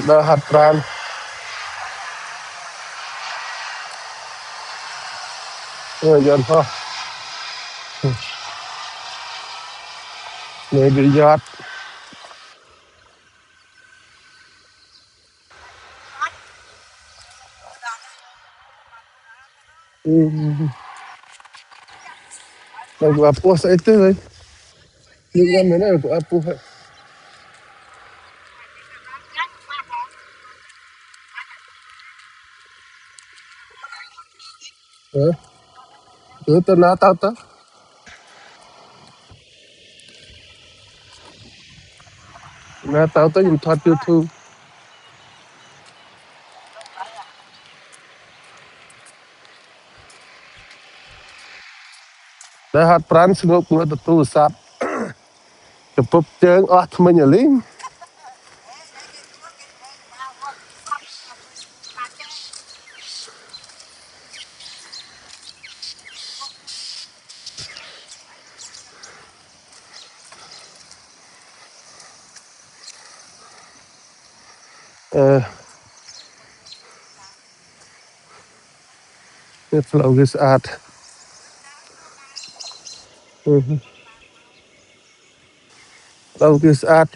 Đỡ hạt ran người dân thôi người đi giọt Đây của Apu sa ito eh. Yung ano na của Apu. Ito na tao ta. Na tao ta yung thoát YouTube. Đã hạt pran sngop ngựa tu sap. Chụp chụp chơn ót mình ở lính. The flow is art. Flow is art.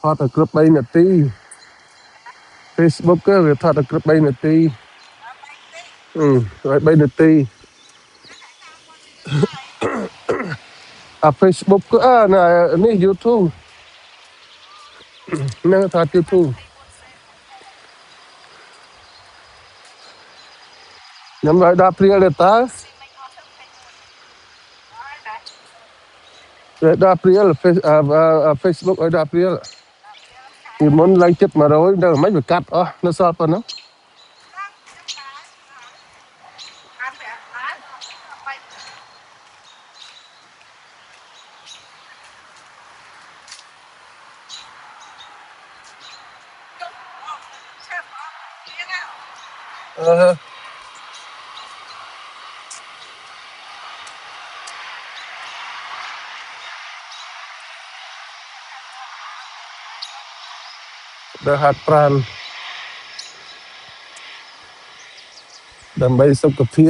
Thoát ở group bay nè tí. Facebook á, việc thoát ở group bay nè tí. Rồi bay nè tí. À Facebook á, nè YouTube. Nè thoát YouTube. Nhắm lại đạp riêng là ta. Đạp riêng là Facebook ở đạp riêng. Thì muốn lấy chụp mà rồi, đâu mấy phải cắt nó sao phần nó. Đã hạt pran. Đầm bay sông cà phê.